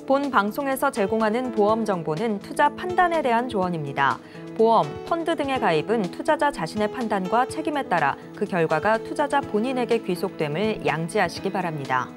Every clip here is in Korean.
본 방송에서 제공하는 보험 정보는 투자 판단에 대한 조언입니다. 보험, 펀드 등의 가입은 투자자 자신의 판단과 책임에 따라 그 결과가 투자자 본인에게 귀속됨을 양지하시기 바랍니다.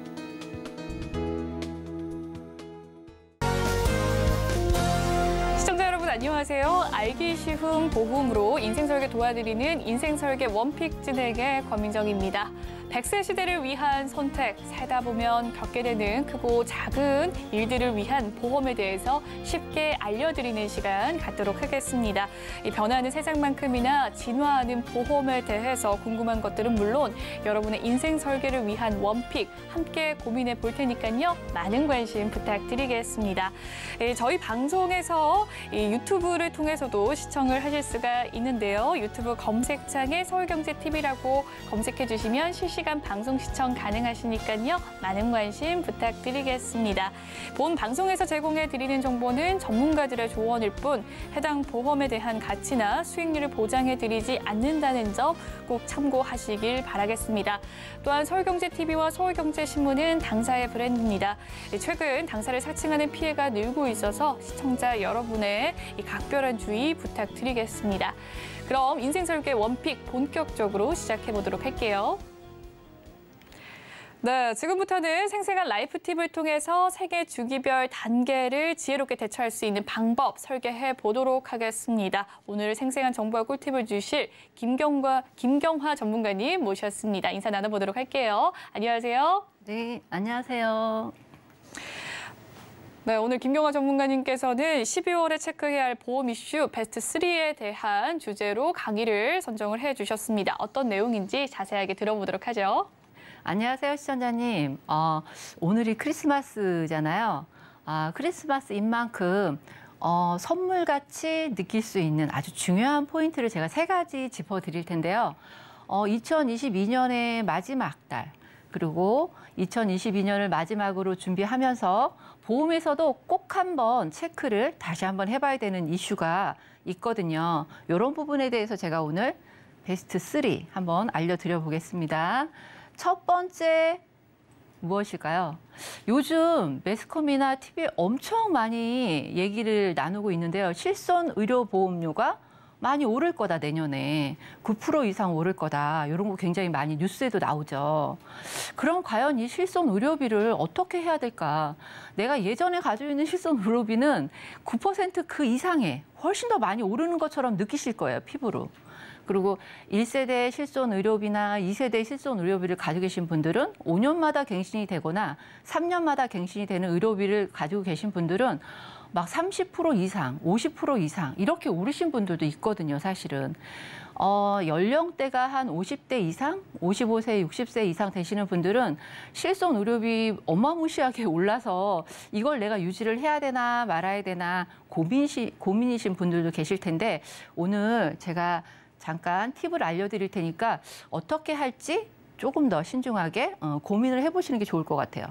시청자 여러분 안녕하세요. 알기 쉬운 보험으로 인생설계 도와드리는 인생설계 원픽 진행의 권민정입니다. 100세 시대를 위한 선택, 살다 보면 겪게 되는 크고 작은 일들을 위한 보험에 대해서 쉽게 알려드리는 시간 갖도록 하겠습니다. 이 변화하는 세상만큼이나 진화하는 보험에 대해서 궁금한 것들은 물론 여러분의 인생 설계를 위한 원픽 함께 고민해 볼 테니까요. 많은 관심 부탁드리겠습니다. 저희 방송에서 유튜브를 통해서도 시청을 하실 수가 있는데요. 유튜브 검색창에 서울경제TV라고 검색해 주시면 실시간 방송 시청 가능하시니까요. 많은 관심 부탁드리겠습니다. 본 방송에서 제공해드리는 정보는 전문가들의 조언일 뿐 해당 보험에 대한 가치나 수익률을 보장해드리지 않는다는 점 꼭 참고하시길 바라겠습니다. 또한 서울경제TV와 서울경제신문은 당사의 브랜드입니다. 최근 당사를 사칭하는 피해가 늘고 있어서 시청자 여러분의 이 각별한 주의 부탁드리겠습니다. 그럼 인생설계 원픽 본격적으로 시작해보도록 할게요. 네, 지금부터는 생생한 라이프 팁을 통해서 생애 주기별 단계를 지혜롭게 대처할 수 있는 방법 설계해 보도록 하겠습니다. 오늘 생생한 정보와 꿀팁을 주실 김경화 전문가님 모셨습니다. 인사 나눠보도록 할게요. 안녕하세요. 네, 안녕하세요. 네, 오늘 김경화 전문가님께서는 12월에 체크해야 할 보험 이슈 베스트 3에 대한 주제로 강의를 선정을 해주셨습니다. 어떤 내용인지 자세하게 들어보도록 하죠. 안녕하세요, 시청자님. 오늘이 크리스마스잖아요. 크리스마스인 만큼 선물같이 느낄 수 있는 아주 중요한 포인트를 제가 3가지 짚어드릴 텐데요. 2022년의 마지막 달, 그리고 2022년을 마지막으로 준비하면서 보험에서도 꼭 한번 체크를 다시 한번 해봐야 되는 이슈가 있거든요. 이런 부분에 대해서 제가 오늘 베스트 3 한번 알려드려 보겠습니다. 첫 번째 무엇일까요? 요즘 매스컴이나 TV에 엄청 많이 얘기를 나누고 있는데요. 실손의료보험료가 많이 오를 거다, 내년에. 9% 이상 오를 거다. 이런 거 굉장히 많이 뉴스에도 나오죠. 그럼 과연 이 실손의료비를 어떻게 해야 될까? 내가 예전에 가지고 있는 실손의료비는 9% 그 이상에 훨씬 더 많이 오르는 것처럼 느끼실 거예요, 피부로. 그리고 1세대 실손의료비나 2세대 실손의료비를 가지고 계신 분들은 5년마다 갱신이 되거나 3년마다 갱신이 되는 의료비를 가지고 계신 분들은 막 30% 이상, 50% 이상 이렇게 오르신 분들도 있거든요, 사실은. 연령대가 한 50대 이상, 55세, 60세 이상 되시는 분들은 실손의료비 어마무시하게 올라서 이걸 내가 유지를 해야 되나 말아야 되나 고민이신 분들도 계실 텐데 오늘 제가 잠깐 팁을 알려드릴 테니까 어떻게 할지 조금 더 신중하게 고민을 해보시는 게 좋을 것 같아요.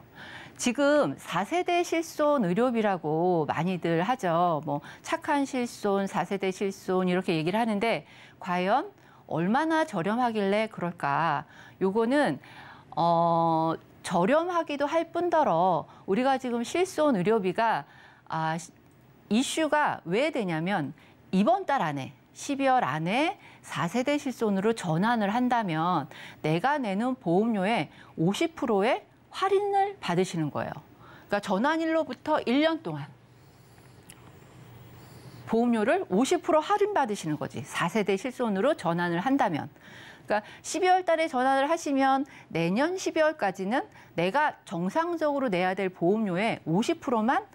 지금 4세대 실손 의료비라고 많이들 하죠. 뭐 착한 실손, 4세대 실손 이렇게 얘기를 하는데 과연 얼마나 저렴하길래 그럴까? 요거는 저렴하기도 할 뿐더러 우리가 지금 실손 의료비가 이슈가 왜 되냐면 이번 달 안에 12월 안에 4세대 실손으로 전환을 한다면 내가 내는 보험료의 50%의 할인을 받으시는 거예요. 그러니까 전환일로부터 1년 동안 보험료를 50% 할인받으시는 거지. 4세대 실손으로 전환을 한다면. 그러니까 12월 달에 전환을 하시면 내년 12월까지는 내가 정상적으로 내야 될 보험료의 50%만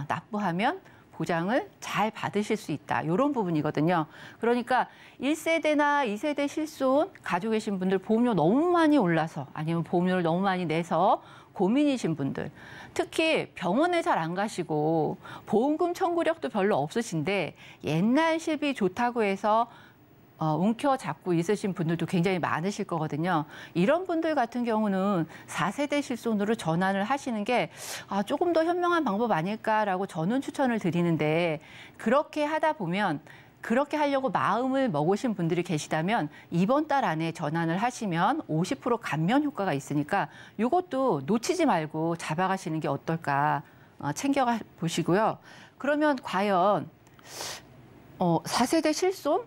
납부하면 보장을 잘 받으실 수 있다. 이런 부분이거든요. 그러니까 1세대나 2세대 실손 가지고 계신 분들 보험료 너무 많이 올라서 아니면 보험료를 너무 많이 내서 고민이신 분들, 특히 병원에 잘 안 가시고 보험금 청구력도 별로 없으신데 옛날 실비 좋다고 해서 움켜잡고 있으신 분들도 굉장히 많으실 거거든요. 이런 분들 같은 경우는 4세대 실손으로 전환을 하시는 게 조금 더 현명한 방법 아닐까라고 저는 추천을 드리는데 그렇게 하다 보면 그렇게 하려고 마음을 먹으신 분들이 계시다면 이번 달 안에 전환을 하시면 50% 감면 효과가 있으니까 이것도 놓치지 말고 잡아가시는 게 어떨까 챙겨가 보시고요. 그러면 과연 4세대 실손?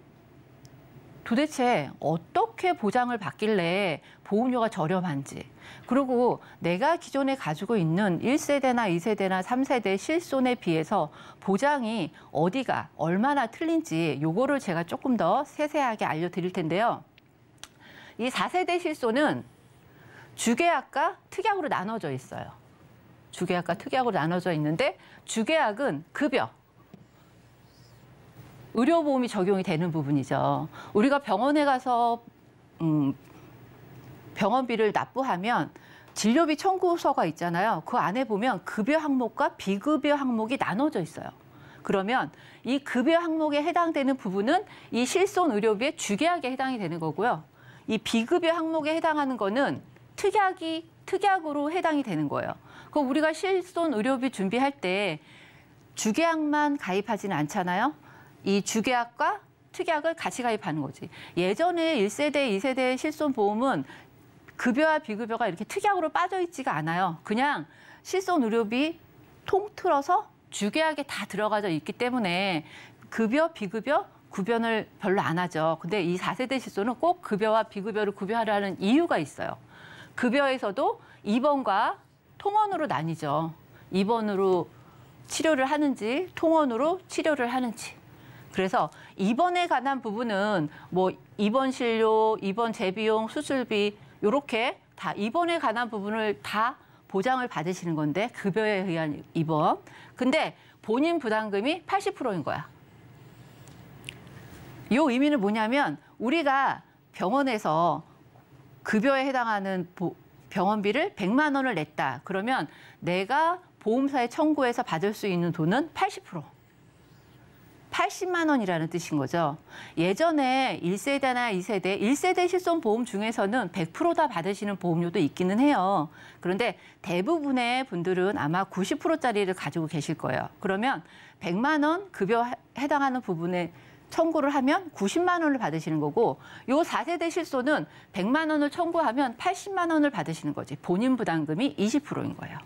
도대체 어떻게 보장을 받길래 보험료가 저렴한지, 그리고 내가 기존에 가지고 있는 1세대나 2세대나 3세대 실손에 비해서 보장이 어디가 얼마나 틀린지 요거를 제가 조금 더 세세하게 알려드릴 텐데요. 이 4세대 실손은 주계약과 특약으로 나눠져 있어요. 주계약과 특약으로 나눠져 있는데 주계약은 급여, 의료보험이 적용이 되는 부분이죠. 우리가 병원에 가서 병원비를 납부하면 진료비 청구서가 있잖아요. 그 안에 보면 급여 항목과 비급여 항목이 나눠져 있어요. 그러면 이 급여 항목에 해당되는 부분은 이 실손 의료비의 주계약에 해당이 되는 거고요. 이 비급여 항목에 해당하는 거는 특약으로 해당이 되는 거예요. 그럼 우리가 실손 의료비 준비할 때 주계약만 가입하지는 않잖아요. 이 주계약과 특약을 같이 가입하는 거지. 예전에 1세대, 2세대 실손 보험은 급여와 비급여가 이렇게 특약으로 빠져 있지가 않아요. 그냥 실손 의료비 통틀어서 주계약에 다 들어가져 있기 때문에 급여, 비급여 구별을 별로 안 하죠. 근데 이 4세대 실손은 꼭 급여와 비급여를 구별하라는 이유가 있어요. 급여에서도 입원과 통원으로 나뉘죠. 입원으로 치료를 하는지 통원으로 치료를 하는지. 그래서 입원에 관한 부분은 뭐 입원 진료, 입원 재비용, 수술비 이렇게 다 입원에 관한 부분을 다 보장을 받으시는 건데 급여에 의한 입원. 근데 본인 부담금이 80%인 거야. 이 의미는 뭐냐면 우리가 병원에서 급여에 해당하는 병원비를 100만 원을 냈다. 그러면 내가 보험사에 청구해서 받을 수 있는 돈은 80%. 80만 원이라는 뜻인 거죠. 예전에 1세대나 2세대, 1세대 실손 보험 중에서는 100% 다 받으시는 보험료도 있기는 해요. 그런데 대부분의 분들은 아마 90%짜리를 가지고 계실 거예요. 그러면 100만 원 급여 해당하는 부분에 청구를 하면 90만 원을 받으시는 거고, 요 4세대 실손은 100만 원을 청구하면 80만 원을 받으시는 거지. 본인 부담금이 20%인 거예요.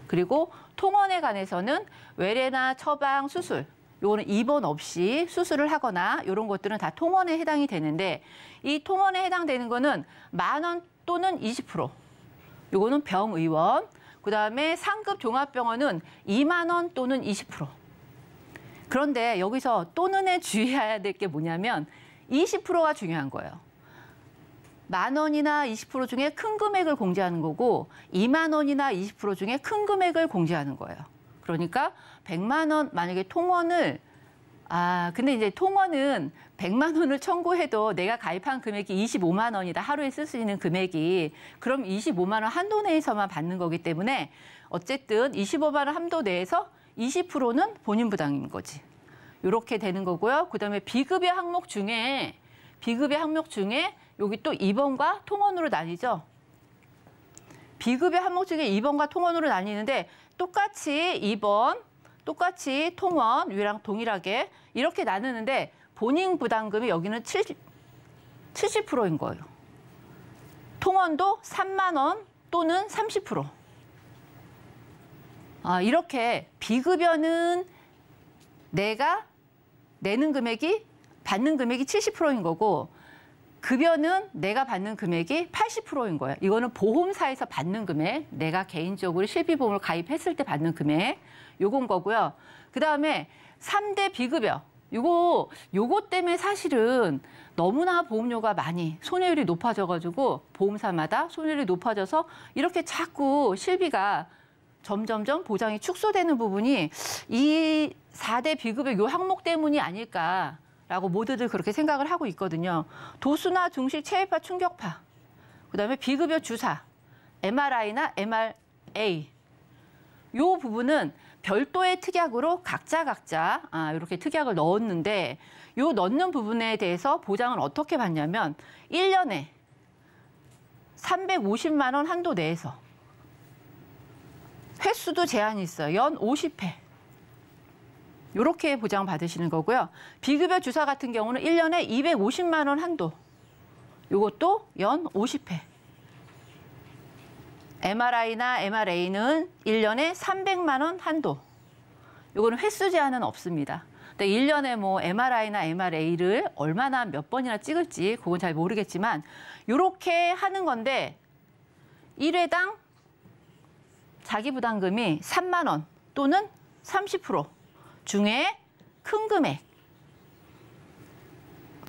그리고 통원에 관해서는 외래나 처방, 수술, 요거는 입원 없이 수술을 하거나 이런 것들은 다 통원에 해당이 되는데, 이 통원에 해당되는 거는 10,000 원 또는 20%. 요거는 병의원. 그다음에 상급 종합병원은 20,000 원 또는 20%. 그런데 여기서 또는에 주의해야 될 게 뭐냐면 20%가 중요한 거예요. 10,000원이나 20% 중에 큰 금액을 공제하는 거고 20,000원이나 20% 중에 큰 금액을 공제하는 거예요. 그러니까 100만 원 만약에 통원을 근데 이제 통원은 100만 원을 청구해도 내가 가입한 금액이 25만 원이다. 하루에 쓸 수 있는 금액이. 그럼 25만 원 한도 내에서만 받는 거기 때문에 어쨌든 25만 원 한도 내에서 20%는 본인 부담인 거지. 이렇게 되는 거고요. 그다음에 비급여 항목 중에 여기 또 입원과 통원으로 나뉘죠. 비급여 항목 중에 입원과 통원으로 나뉘는데 똑같이 입원, 똑같이 통원, 위랑 동일하게 이렇게 나누는데 본인 부담금이 여기는 70%인 거예요. 통원도 3만 원 또는 30%. 이렇게 비급여는 내가 내는 금액이 받는 금액이 70%인 거고 급여는 내가 받는 금액이 80%인 거예요. 이거는 보험사에서 받는 금액, 내가 개인적으로 실비보험을 가입했을 때 받는 금액, 요건 거고요. 그다음에 3대 비급여. 요거 때문에 사실은 너무나 보험료가 많이 손해율이 높아져가지고 보험사마다 손해율이 높아져서 이렇게 자꾸 실비가 점점점 보장이 축소되는 부분이 이 4대 비급여 요 항목 때문이 아닐까라고 모두들 그렇게 생각을 하고 있거든요. 도수나 중식 체외파 충격파, 그다음에 비급여 주사, MRI나 MRA 요 부분은 별도의 특약으로 각자 이렇게 특약을 넣었는데 요 넣는 부분에 대해서 보장을 어떻게 받냐면 1년에 350만 원 한도 내에서 횟수도 제한이 있어요. 연 50회. 이렇게 보장받으시는 거고요. 비급여 주사 같은 경우는 1년에 250만 원 한도. 이것도 연 50회. MRI나 MRA는 1년에 300만 원 한도. 이거는 횟수 제한은 없습니다. 근데 1년에 뭐 MRI나 MRA를 얼마나 몇 번이나 찍을지 그건 잘 모르겠지만 이렇게 하는 건데 1회당 자기 부담금이 3만 원 또는 30% 중에 큰 금액.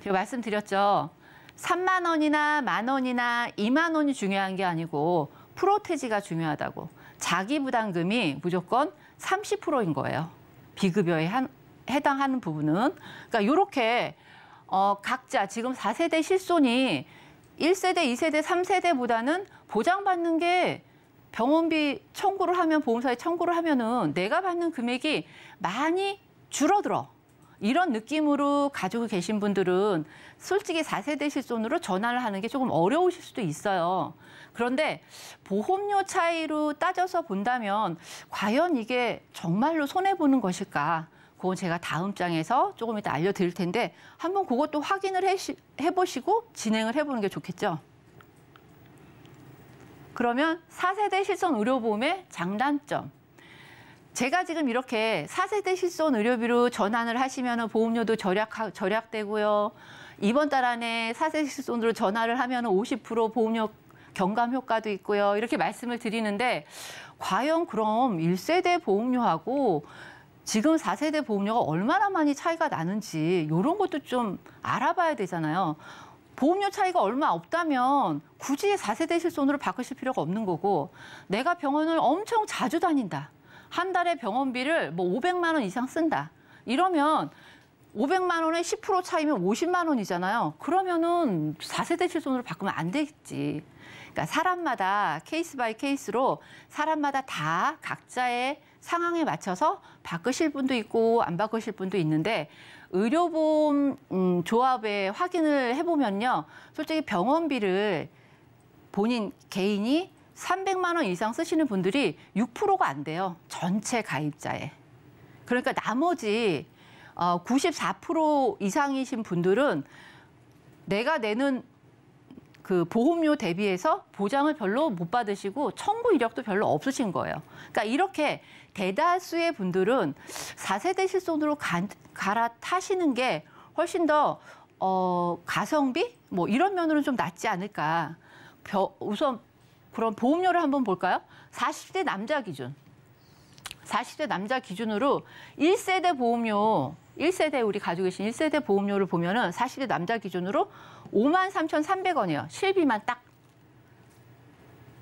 제가 말씀드렸죠. 3만 원이나 만 원이나 2만 원이 중요한 게 아니고 프로테지가 중요하다고. 자기 부담금이 무조건 30%인 거예요. 비급여에 해당하는 부분은. 그러니까 이렇게 각자 지금 4세대 실손이 1세대, 2세대, 3세대보다는 보장받는 게 병원비 청구를 하면 보험사에 청구를 하면은 내가 받는 금액이 많이 줄어들어. 이런 느낌으로 가지고 계신 분들은 솔직히 4세대 실손으로 전환을 하는 게 조금 어려우실 수도 있어요. 그런데 보험료 차이로 따져서 본다면 과연 이게 정말로 손해보는 것일까? 그건 제가 다음 장에서 조금 이따 알려드릴 텐데 한번 그것도 확인을 해보시고 진행을 해보는 게 좋겠죠. 그러면 4세대 실손 의료보험의 장단점. 제가 지금 이렇게 4세대 실손 의료비로 전환을 하시면 보험료도 절약되고요. 이번 달 안에 4세대 실손으로 전환을 하면 50% 보험료 경감 효과도 있고요. 이렇게 말씀을 드리는데 과연 그럼 1세대 보험료하고 지금 4세대 보험료가 얼마나 많이 차이가 나는지 이런 것도 좀 알아봐야 되잖아요. 보험료 차이가 얼마 없다면 굳이 4세대 실손으로 바꾸실 필요가 없는 거고 내가 병원을 엄청 자주 다닌다. 한 달에 병원비를 뭐 500만 원 이상 쓴다. 이러면 500만 원에 10% 차이면 50만 원이잖아요. 그러면은 4세대 실손으로 바꾸면 안 되겠지. 그러니까 사람마다 케이스 바이 케이스로 사람마다 다 각자의 상황에 맞춰서 바꾸실 분도 있고 안 바꾸실 분도 있는데 의료보험 조합에 확인을 해보면요. 솔직히 병원비를 본인 개인이 300만 원 이상 쓰시는 분들이 6%가 안 돼요. 전체 가입자에. 그러니까 나머지 94% 이상이신 분들은 내가 내는 그 보험료 대비해서 보장을 별로 못 받으시고 청구 이력도 별로 없으신 거예요. 그러니까 이렇게 대다수의 분들은 4세대 실손으로 갈아타시는 게 훨씬 더 가성비? 뭐 이런 면으로는 좀 낫지 않을까. 우선 그럼 보험료를 한번 볼까요? 40대 남자 기준. 40대 남자 기준으로 1세대 보험료, 1세대 우리 가지고 계신 1세대 보험료를 보면은 40대 남자 기준으로 53,300원이에요. 실비만 딱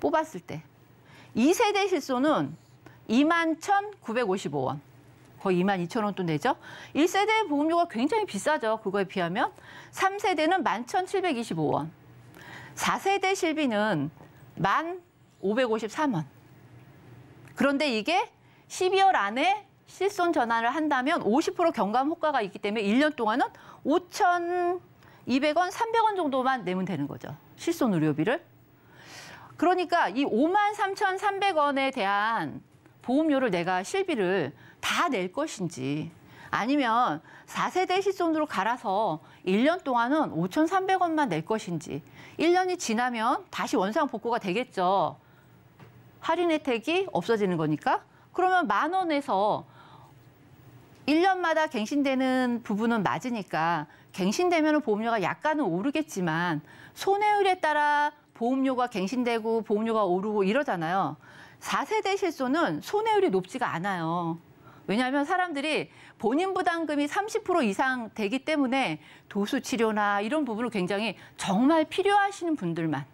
뽑았을 때. 2세대 실손은 21,955원. 거의 22,000원 또 내죠. 1세대 보험료가 굉장히 비싸죠. 그거에 비하면. 3세대는 11,725원. 4세대 실비는 1,553원. 그런데 이게 12월 안에 실손 전환을 한다면 50% 경감 효과가 있기 때문에 1년 동안은 5,200원, 300원 정도만 내면 되는 거죠. 실손 의료비를. 그러니까 이 53,300원에 대한 보험료를 내가 실비를 다 낼 것인지 아니면 4세대 실손으로 갈아서 1년 동안은 5,300원만 낼 것인지 1년이 지나면 다시 원상복구가 되겠죠. 할인 혜택이 없어지는 거니까. 그러면 10,000원에서 1년마다 갱신되는 부분은 맞으니까 갱신되면 보험료가 약간은 오르겠지만 손해율에 따라 보험료가 갱신되고 보험료가 오르고 이러잖아요. 4세대 실손은 손해율이 높지가 않아요. 왜냐하면 사람들이 본인 부담금이 30% 이상 되기 때문에 도수 치료나 이런 부분을 굉장히 정말 필요하신 분들만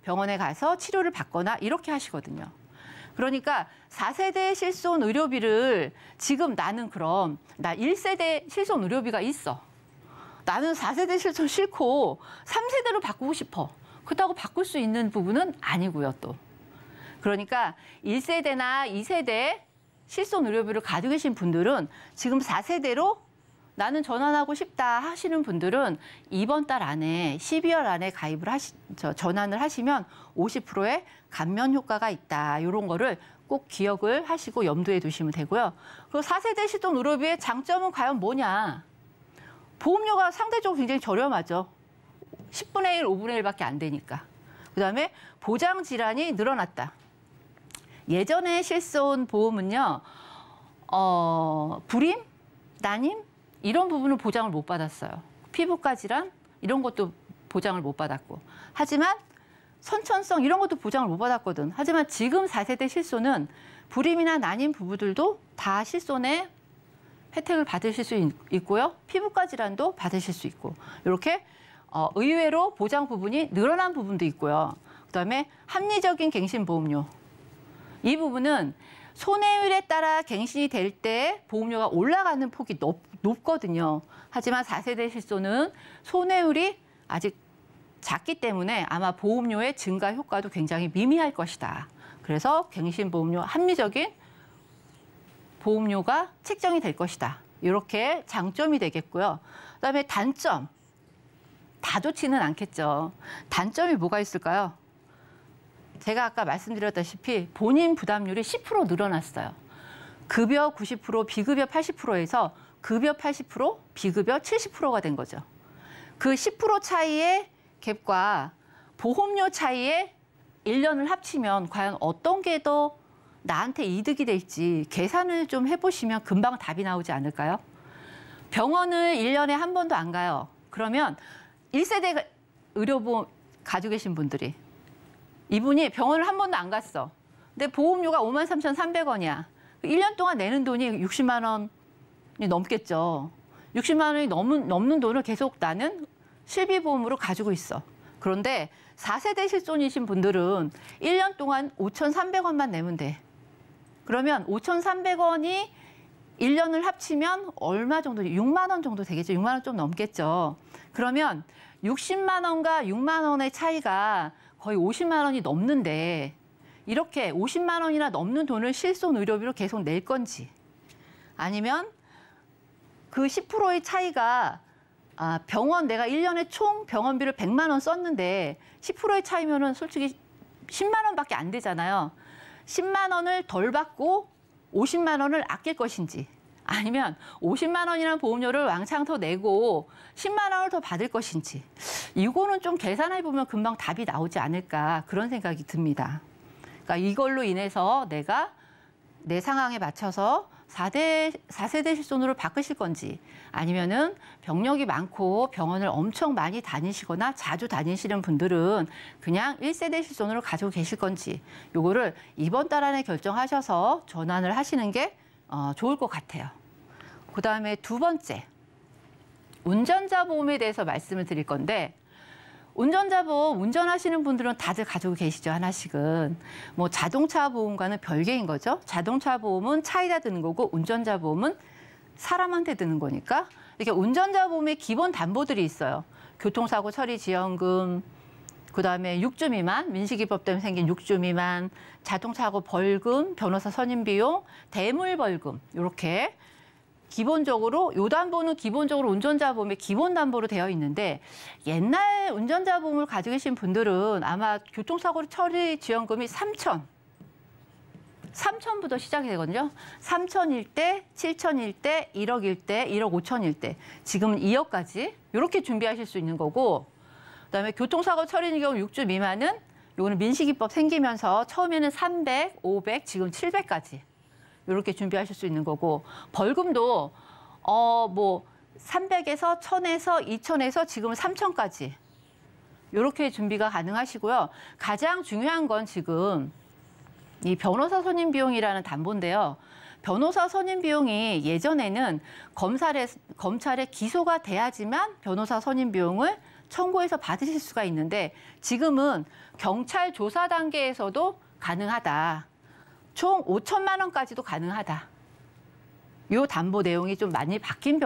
병원에 가서 치료를 받거나 이렇게 하시거든요. 그러니까 4세대 실손 의료비를 지금 나는 그럼 나 1세대 실손 의료비가 있어. 나는 4세대 실손 싫고 3세대로 바꾸고 싶어. 그렇다고 바꿀 수 있는 부분은 아니고요, 또. 그러니까 1세대나 2세대 실손 의료비를 가지고 계신 분들은 지금 4세대로 나는 전환하고 싶다 하시는 분들은 이번 달 안에 12월 안에 가입을 전환을 하시면 50%의 감면 효과가 있다. 이런 거를 꼭 기억을 하시고 염두에 두시면 되고요. 그리고 4세대 실손 의료비의 장점은 과연 뭐냐? 보험료가 상대적으로 굉장히 저렴하죠. 10분의 1, 5분의 1밖에 안 되니까. 그다음에 보장 질환이 늘어났다. 예전에 실손 보험은요. 불임, 난임 이런 부분은 보장을 못 받았어요. 피부과 질환 이런 것도 보장을 못 받았고. 하지만 선천성 이런 것도 보장을 못 받았거든. 하지만 지금 4세대 실손은 불임이나 난임 부부들도 다 실손의 혜택을 받으실 수 있고요. 피부과 질환도 받으실 수 있고. 이렇게 의외로 보장 부분이 늘어난 부분도 있고요. 그다음에 합리적인 갱신보험료. 이 부분은 손해율에 따라 갱신이 될 때 보험료가 올라가는 폭이 높거든요. 하지만 4세대 실손은 손해율이 아직 작기 때문에 아마 보험료의 증가 효과도 굉장히 미미할 것이다. 그래서 갱신보험료 합리적인 보험료가 책정이 될 것이다. 이렇게 장점이 되겠고요. 그다음에 단점. 다 좋지는 않겠죠. 단점이 뭐가 있을까요? 제가 아까 말씀드렸다시피 본인 부담률이 10% 늘어났어요. 급여 90%, 비급여 80%에서 급여 80%, 비급여 70%가 된 거죠. 그 10% 차이의 갭과 보험료 차이의 1년을 합치면 과연 어떤 게 더 나한테 이득이 될지 계산을 좀 해보시면 금방 답이 나오지 않을까요? 병원을 1년에 한 번도 안 가요. 그러면 1세대 의료보험 가지고 계신 분들이 이분이 병원을 한 번도 안 갔어. 근데 보험료가 53,300원이야. 1년 동안 내는 돈이 60만 원이 넘겠죠. 60만 원이 넘는 돈을 계속 나는 실비보험으로 가지고 있어. 그런데 4세대 실손이신 분들은 1년 동안 5,300원만 내면 돼. 그러면 5,300원이 1년을 합치면 얼마 정도, 6만 원 정도 되겠죠. 6만 원 좀 넘겠죠. 그러면 60만 원과 6만 원의 차이가 거의 50만 원이 넘는데 이렇게 50만 원이나 넘는 돈을 실손 의료비로 계속 낼 건지 아니면 그 10%의 차이가 병원 내가 1년에 총 병원비를 100만 원 썼는데 10%의 차이면은 솔직히 10만 원밖에 안 되잖아요. 10만 원을 덜 받고 50만 원을 아낄 것인지 아니면 50만 원이라는 보험료를 왕창 더 내고 10만 원을 더 받을 것인지 이거는 좀 계산해 보면 금방 답이 나오지 않을까 그런 생각이 듭니다. 그러니까 이걸로 인해서 내가 내 상황에 맞춰서 4세대 실손으로 바꾸실 건지 아니면은 병력이 많고 병원을 엄청 많이 다니시거나 자주 다니시는 분들은 그냥 1세대 실손으로 가지고 계실 건지 요거를 이번 달 안에 결정하셔서 전환을 하시는 게 좋을 것 같아요. 그다음에 두 번째, 운전자 보험에 대해서 말씀을 드릴 건데 운전자 보험 운전하시는 분들은 다들 가지고 계시죠, 하나씩은. 뭐 자동차 보험과는 별개인 거죠. 자동차 보험은 차에다 드는 거고 운전자 보험은 사람한테 드는 거니까. 이렇게 운전자 보험의 기본 담보들이 있어요. 교통사고 처리 지원금, 그다음에 6주 미만, 민식이법 때문에 생긴 6주 미만, 자동사고 벌금, 변호사 선임 비용, 대물 벌금 이렇게 기본적으로 요 담보는 기본적으로 운전자 보험의 기본 담보로 되어 있는데 옛날 운전자 보험을 가지고 계신 분들은 아마 교통사고 처리 지원금이 3천부터 시작이 되거든요. 3천일 때, 7천일 때, 1억일 때, 1억 5천일 때, 지금은 2억까지 이렇게 준비하실 수 있는 거고 그다음에 교통사고 처리인 경우 6주 미만은 요거는 민식이법 생기면서 처음에는 300, 500, 지금 700까지 이렇게 준비하실 수 있는 거고 벌금도 뭐 300에서 1000에서 2000에서 지금은 3000까지 이렇게 준비가 가능하시고요. 가장 중요한 건 지금 이 변호사 선임 비용이라는 담보인데요. 변호사 선임 비용이 예전에는 검찰에 기소가 돼야지만 변호사 선임 비용을 청구해서 받으실 수가 있는데 지금은 경찰 조사 단계에서도 가능하다. 총 5천만 원까지도 가능하다. 이 담보 내용이 좀 많이 바뀐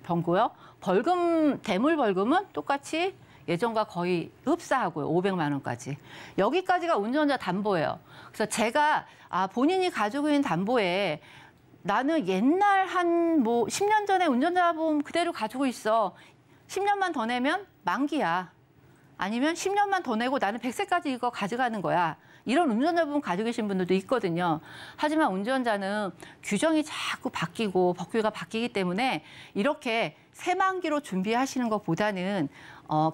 병고요. 벌금, 대물 벌금은 똑같이 예전과 거의 흡사하고요. 500만 원까지. 여기까지가 운전자 담보예요. 그래서 제가 본인이 가지고 있는 담보에 나는 옛날 한 뭐 10년 전에 운전자 보험 그대로 가지고 있어. 10년만 더 내면 만기야. 아니면 10년만 더 내고 나는 100세까지 이거 가져가는 거야. 이런 운전자 보험 가지고 계신 분들도 있거든요. 하지만 운전자는 규정이 자꾸 바뀌고 법규가 바뀌기 때문에 이렇게 새만기로 준비하시는 것보다는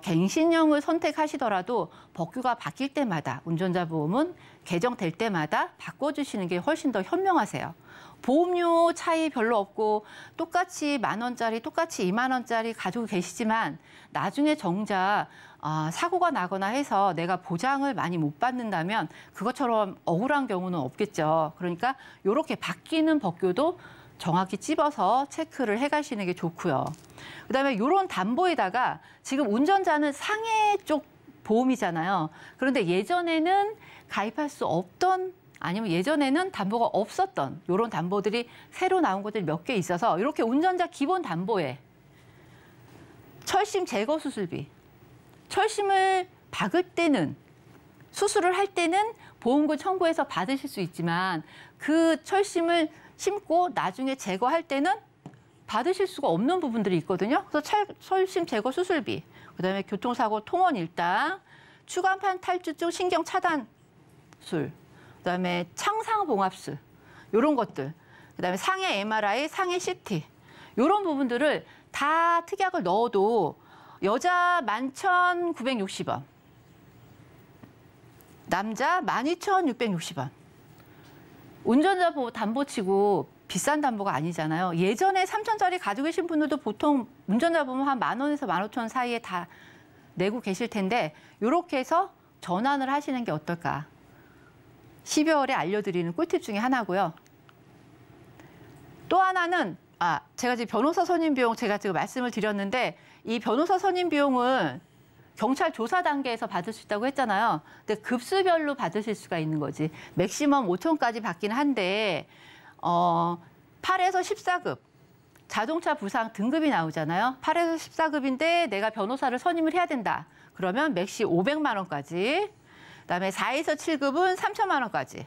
갱신형을 선택하시더라도 법규가 바뀔 때마다 운전자 보험은 개정될 때마다 바꿔주시는 게 훨씬 더 현명하세요. 보험료 차이 별로 없고 똑같이 10,000원짜리, 똑같이 20,000원짜리 가지고 계시지만 나중에 정작 사고가 나거나 해서 내가 보장을 많이 못 받는다면 그것처럼 억울한 경우는 없겠죠. 그러니까 이렇게 바뀌는 법규도 정확히 찝어서 체크를 해가시는 게 좋고요. 그다음에 이런 담보에다가 지금 운전자는 상해 쪽 보험이잖아요. 그런데 예전에는 가입할 수 없던 아니면 예전에는 담보가 없었던 이런 담보들이 새로 나온 것들이 몇 개 있어서 이렇게 운전자 기본 담보에 철심 제거 수술비, 철심을 박을 때는 수술을 할 때는 보험금 청구해서 받으실 수 있지만 그 철심을 심고 나중에 제거할 때는 받으실 수가 없는 부분들이 있거든요. 그래서 철심 제거 수술비, 그다음에 교통사고 통원 일당, 추간판 탈주증 신경 차단술, 그다음에 창상봉합술 이런 것들, 그다음에 상해 MRI, 상해 CT 이런 부분들을 다 특약을 넣어도 여자 11,960원, 남자 12,660원. 운전자 담보치고 비싼 담보가 아니잖아요. 예전에 3,000짜리 가지고 계신 분들도 보통 운전자 보면 한 10,000원에서 15,000원 사이에 다 내고 계실 텐데 이렇게 해서 전환을 하시는 게 어떨까. 12월에 알려드리는 꿀팁 중에 하나고요. 또 하나는 제가 지금 변호사 선임 비용 제가 지금 말씀을 드렸는데 이 변호사 선임 비용은 경찰 조사 단계에서 받을 수 있다고 했잖아요. 근데 급수별로 받으실 수가 있는 거지. 맥시멈 5,000까지 받긴 한데 8에서 14급 자동차 부상 등급이 나오잖아요. 8에서 14급인데 내가 변호사를 선임을 해야 된다. 그러면 맥시 500만 원까지. 그다음에 4에서 7급은 3,000만 원까지.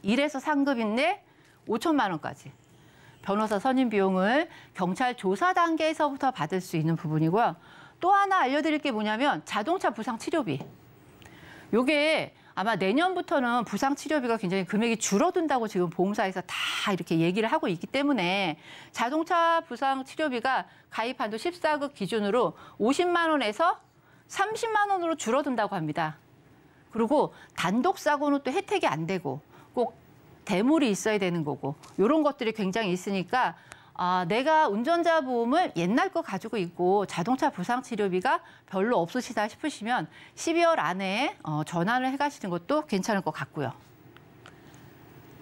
1에서 3급인데 5천만 원까지. 변호사 선임 비용을 경찰 조사 단계에서부터 받을 수 있는 부분이고요. 또 하나 알려드릴 게 뭐냐면 자동차 부상 치료비. 요게 아마 내년부터는 부상 치료비가 굉장히 금액이 줄어든다고 지금 보험사에서 다 이렇게 얘기를 하고 있기 때문에 자동차 부상 치료비가 가입 한도 14급 기준으로 50만 원에서 30만 원으로 줄어든다고 합니다. 그리고 단독 사고는 또 혜택이 안 되고 꼭 대물이 있어야 되는 거고 이런 것들이 굉장히 있으니까 내가 운전자 보험을 옛날 거 가지고 있고 자동차 부상 치료비가 별로 없으시다 싶으시면 12월 안에 전환을 해가시는 것도 괜찮을 것 같고요.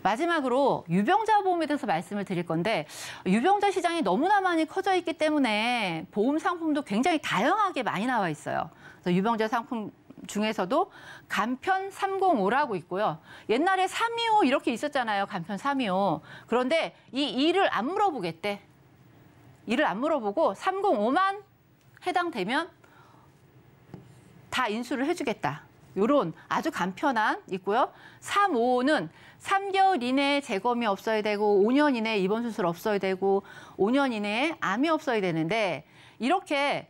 마지막으로 유병자 보험에 대해서 말씀을 드릴 건데 유병자 시장이 너무나 많이 커져 있기 때문에 보험 상품도 굉장히 다양하게 많이 나와 있어요. 그래서 유병자 상품 중에서도 간편 305라고 있고요. 옛날에 325 이렇게 있었잖아요. 간편 325. 그런데 이 일을 안 물어보겠대. 일을 안 물어보고 305만 해당되면 다 인수를 해주겠다. 요런 아주 간편한 있고요. 355는 3개월 이내에 재검이 없어야 되고 5년 이내에 입원 수술 없어야 되고 5년 이내에 암이 없어야 되는데 이렇게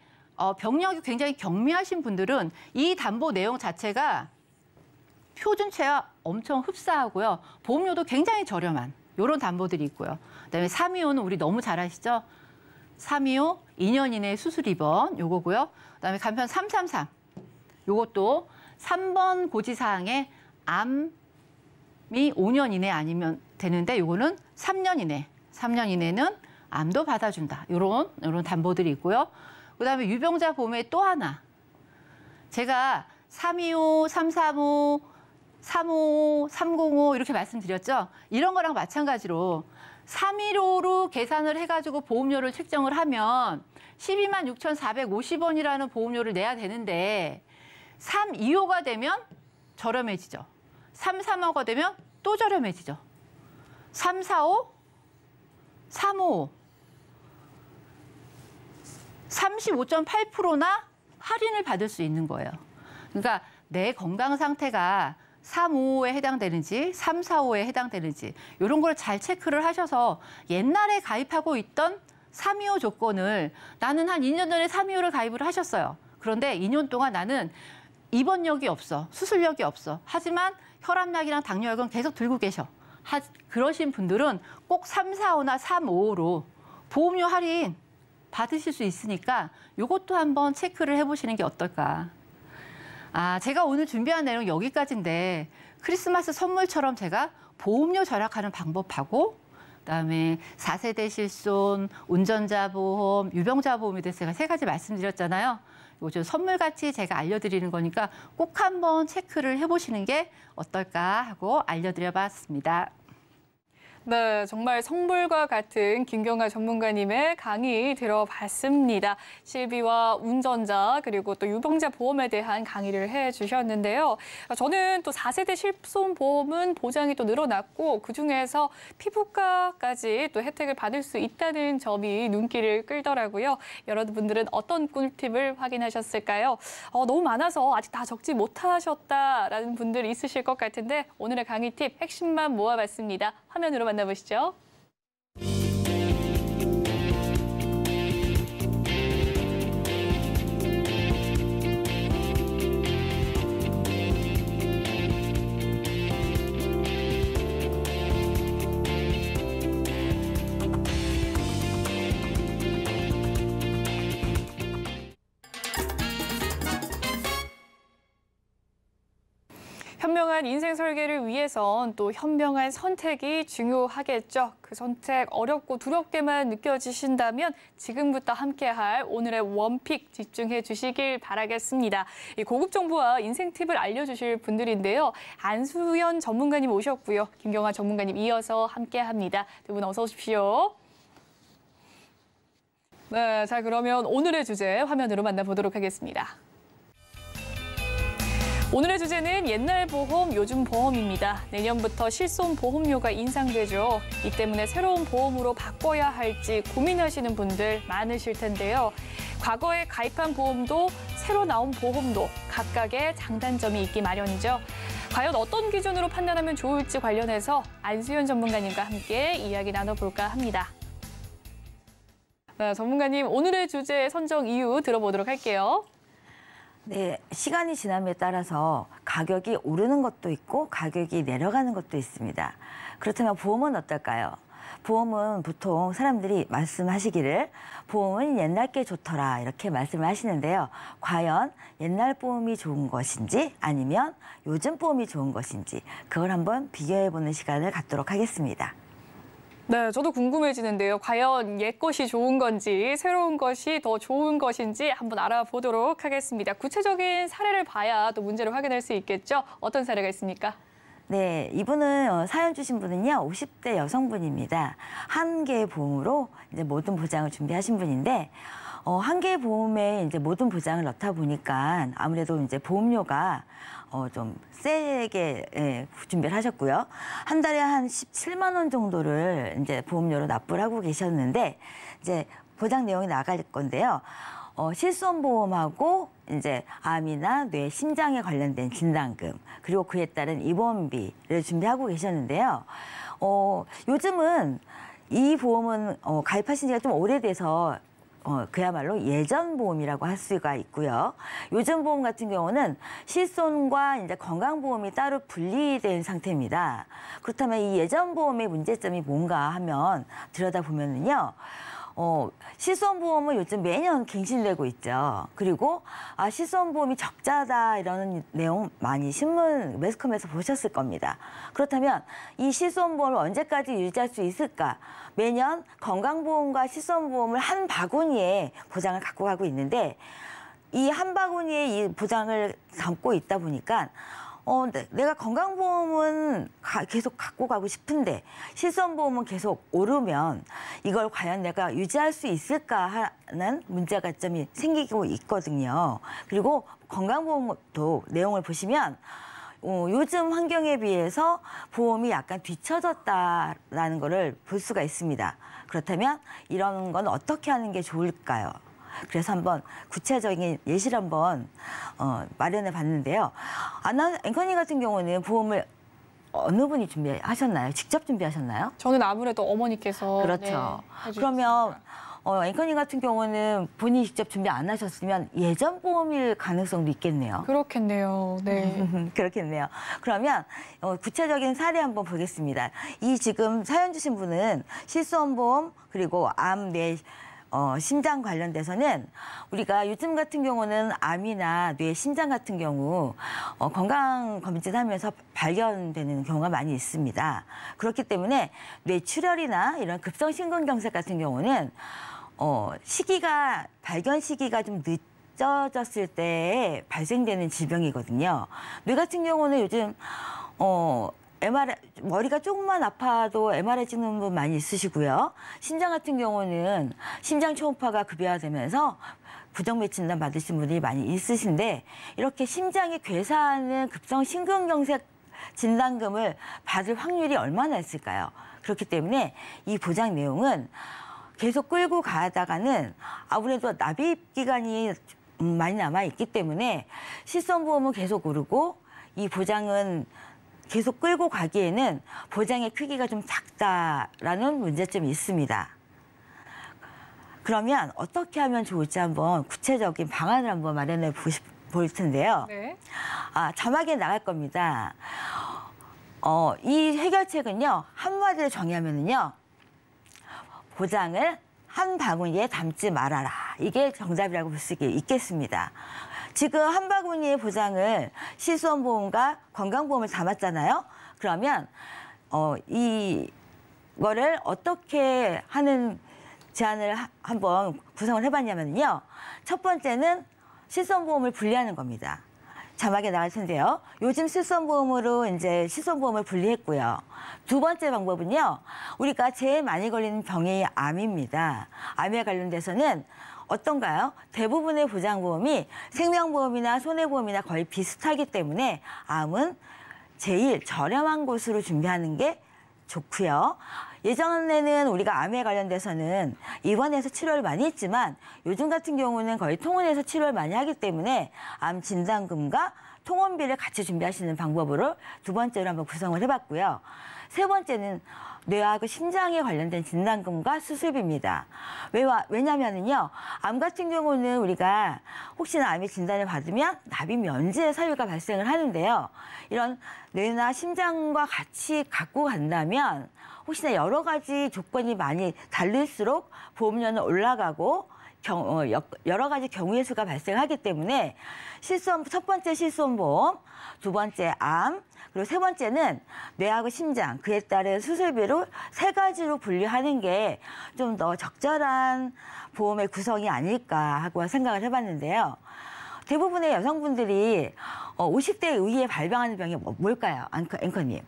병력이 굉장히 경미하신 분들은 이 담보 내용 자체가 표준체와 엄청 흡사하고요. 보험료도 굉장히 저렴한 이런 담보들이 있고요. 그다음에 325는 우리 너무 잘 아시죠? 325 2년 이내에 수술 입원 요거고요. 그다음에 간편 333 요것도 3번 고지사항에 암이 5년 이내 아니면 되는데 요거는 3년 이내. 3년 이내는 암도 받아준다. 요런 담보들이 있고요. 그다음에 유병자 보험에 또 하나. 제가 325, 335, 355, 305 이렇게 말씀드렸죠. 이런 거랑 마찬가지로 315로 계산을 해가지고 보험료를 책정을 하면 12만 6,450원이라는 보험료를 내야 되는데 325가 되면 저렴해지죠. 335가 되면 또 저렴해지죠. 345, 355. 35.8%나 할인을 받을 수 있는 거예요. 그러니까 내 건강 상태가 355에 해당되는지 345에 해당되는지 이런 걸 잘 체크를 하셔서 옛날에 가입하고 있던 325 조건을 나는 한 2년 전에 325를 가입을 하셨어요. 그런데 2년 동안 나는 입원력이 없어, 수술력이 없어. 하지만 혈압약이랑 당뇨약은 계속 들고 계셔. 그러신 분들은 꼭 345나 355로 보험료 할인 받으실 수 있으니까 이것도 한번 체크를 해보시는 게 어떨까. 제가 오늘 준비한 내용 여기까지인데 크리스마스 선물처럼 제가 보험료 절약하는 방법하고 그다음에 4세대 실손, 운전자 보험, 유병자 보험에 대해서 제가 3가지 말씀드렸잖아요. 이거 좀 선물같이 제가 알려드리는 거니까 꼭 한번 체크를 해보시는 게 어떨까 하고 알려드려봤습니다. 네, 정말 선물과 같은 김경아 전문가님의 강의 들어봤습니다. 실비와 운전자 그리고 또 유병자 보험에 대한 강의를 해주셨는데요. 저는 또 4세대 실손 보험은 보장이 또 늘어났고 그중에서 피부과까지 또 혜택을 받을 수 있다는 점이 눈길을 끌더라고요. 여러분들은 어떤 꿀팁을 확인하셨을까요? 너무 많아서 아직 다 적지 못하셨다라는 분들이 있으실 것 같은데 오늘의 강의 팁 핵심만 모아봤습니다. 화면으로 만나보시죠. 현명한 인생 설계를 위해선 또 현명한 선택이 중요하겠죠. 그 선택 어렵고 두렵게만 느껴지신다면 지금부터 함께할 오늘의 원픽 집중해 주시길 바라겠습니다. 이 고급 정보와 인생 팁을 알려주실 분들인데요. 안수연 전문가님 오셨고요. 김경아 전문가님 이어서 함께합니다. 두 분 어서 오십시오. 네, 자 그러면 오늘의 주제 화면으로 만나보도록 하겠습니다. 오늘의 주제는 옛날 보험, 요즘 보험입니다. 내년부터 실손 보험료가 인상되죠. 이 때문에 새로운 보험으로 바꿔야 할지 고민하시는 분들 많으실 텐데요. 과거에 가입한 보험도 새로 나온 보험도 각각의 장단점이 있기 마련이죠. 과연 어떤 기준으로 판단하면 좋을지 관련해서 안수연 전문가님과 함께 이야기 나눠볼까 합니다. 네, 전문가님 오늘의 주제 선정 이유 들어보도록 할게요. 네, 시간이 지남에 따라서 가격이 오르는 것도 있고 가격이 내려가는 것도 있습니다. 그렇다면 보험은 어떨까요? 보험은 보통 사람들이 말씀하시기를 보험은 옛날 게 좋더라 이렇게 말씀을 하시는데요. 과연 옛날 보험이 좋은 것인지 아니면 요즘 보험이 좋은 것인지 그걸 한번 비교해보는 시간을 갖도록 하겠습니다. 네, 저도 궁금해지는데요. 과연 옛 것이 좋은 건지 새로운 것이 더 좋은 것인지 한번 알아보도록 하겠습니다. 구체적인 사례를 봐야 또 문제를 확인할 수 있겠죠? 어떤 사례가 있습니까? 네, 이분은 사연 주신 분은요 50대 여성분입니다. 한 개의 보험으로 이제 모든 보장을 준비하신 분인데 한 개의 보험에 이제 모든 보장을 넣다 보니까 아무래도 이제 보험료가 좀 세게 준비를 하셨고요. 한 달에 한 17만 원 정도를 이제 보험료로 납부를 하고 계셨는데 이제 보장 내용이 나갈 건데요. 실손보험하고 이제 암이나 뇌, 심장에 관련된 진단금 그리고 그에 따른 입원비를 준비하고 계셨는데요. 요즘은 이 보험은 가입하신 지가 좀 오래돼서 그야말로 예전 보험이라고 할 수가 있고요. 요즘 보험 같은 경우는 실손과 이제 건강보험이 따로 분리된 상태입니다. 그렇다면 이 예전 보험의 문제점이 뭔가 하면 들여다보면은요. 실손보험은 요즘 매년 갱신되고 있죠. 그리고 실손보험이 적자다 이런 내용 많이 신문, 매스컴에서 보셨을 겁니다. 그렇다면 이 실손보험을 언제까지 유지할 수 있을까? 매년 건강보험과 실손보험을 한 바구니에 보장을 갖고 가고 있는데 이 한 바구니에 이 보장을 담고 있다 보니까 내가 건강보험은 계속 갖고 가고 싶은데 실손보험은 계속 오르면 이걸 과연 내가 유지할 수 있을까 하는 문제점이 생기고 있거든요. 그리고 건강보험도 내용을 보시면 요즘 환경에 비해서 보험이 약간 뒤처졌다라는 거를 볼 수가 있습니다. 그렇다면 이런 건 어떻게 하는 게 좋을까요? 그래서 한번 구체적인 예시를 한번 마련해 봤는데요. 앵커님 같은 경우는 보험을 어느 분이 준비하셨나요? 직접 준비하셨나요? 저는 아무래도 어머니께서 그렇죠. 네, 그러면 앵커님 같은 경우는 본인이 직접 준비 안 하셨으면 예전 보험일 가능성도 있겠네요. 그렇겠네요. 네. 그렇겠네요. 그러면 구체적인 사례 한번 보겠습니다. 이 지금 사연 주신 분은 실손보험 그리고 암, 뇌, 심장 관련돼서는 우리가 요즘 같은 경우는 암이나 뇌, 심장 같은 경우 건강 검진하면서 발견되는 경우가 많이 있습니다. 그렇기 때문에 뇌출혈이나 이런 급성심근경색 같은 경우는 발견 시기가 좀 늦어졌을 때 발생되는 질병이거든요. 뇌 같은 경우는 요즘 MRI, 머리가 조금만 아파도 MRI 찍는 분 많이 있으시고요. 심장 같은 경우는 심장 초음파가 급여화되면서 부정맥 진단 받으신 분들이 많이 있으신데, 이렇게 심장이 괴사하는 급성 심근경색 진단금을 받을 확률이 얼마나 있을까요? 그렇기 때문에 이 보장 내용은 계속 끌고 가다가는 아무래도 납입 기간이 많이 남아 있기 때문에 실손보험은 계속 오르고 이 보장은 계속 끌고 가기에는 보장의 크기가 좀 작다라는 문제점이 있습니다. 그러면 어떻게 하면 좋을지 한번 구체적인 방안을 한번 마련해 볼 텐데요. 네. 자막에 나갈 겁니다. 이 해결책은요, 한마디로 정의하면은요, 보장을 한 바구니에 담지 말아라. 이게 정답이라고 볼 수 있겠습니다. 지금 한 바구니의 보장을 실손보험과 건강보험을 담았잖아요. 그러면 이거를 어떻게 하는 제안을 한번 구성을 해봤냐면요. 첫 번째는 실손보험을 분리하는 겁니다. 자막에 나갈 텐데요. 요즘 실손보험으로 이제 실손보험을 분리했고요. 두 번째 방법은요. 우리가 제일 많이 걸리는 병이 암입니다. 암에 관련돼서는 어떤가요? 대부분의 보장보험이 생명보험이나 손해보험이나 거의 비슷하기 때문에 암은 제일 저렴한 곳으로 준비하는 게 좋고요. 예전에는 우리가 암에 관련돼서는 입원해서 치료를 많이 했지만 요즘 같은 경우는 거의 통원해서 치료를 많이 하기 때문에 암 진단금과 통원비를 같이 준비하시는 방법으로 두 번째로 한번 구성을 해봤고요. 세 번째는 뇌하고 심장에 관련된 진단금과 수술비입니다. 왜냐면은요, 암 같은 경우는 우리가 혹시나 암의 진단을 받으면 납입 면제 사유가 발생을 하는데요. 이런 뇌나 심장과 같이 갖고 간다면 혹시나 여러 가지 조건이 많이 다를수록 보험료는 올라가고 여러 가지 경우의 수가 발생하기 때문에 첫 번째 실손보험, 두 번째 암, 그리고 세 번째는 뇌하고 심장, 그에 따른 수술비로 세 가지로 분류하는 게 좀 더 적절한 보험의 구성이 아닐까 하고 생각을 해봤는데요. 대부분의 여성분들이 50대 이후에 발병하는 병이 뭘까요, 앵커님?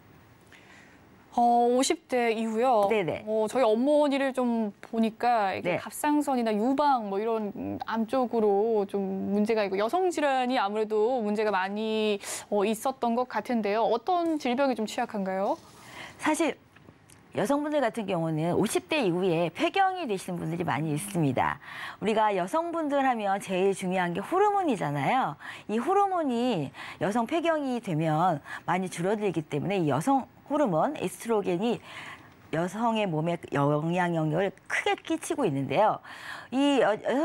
50대 이후요. 네네. 저희 어머니를 좀 보니까 이게 네. 갑상선이나 유방 뭐 이런 암 쪽으로 좀 문제가 있고 여성 질환이 아무래도 문제가 많이 있었던 것 같은데요. 어떤 질병이 좀 취약한가요? 사실 여성분들 같은 경우는 50대 이후에 폐경이 되시는 분들이 많이 있습니다. 우리가 여성분들 하면 제일 중요한 게 호르몬이잖아요. 이 호르몬이 여성 폐경이 되면 많이 줄어들기 때문에 이 여성 호르몬, 에스트로겐이 여성의 몸에 영향력을 크게 끼치고 있는데요. 이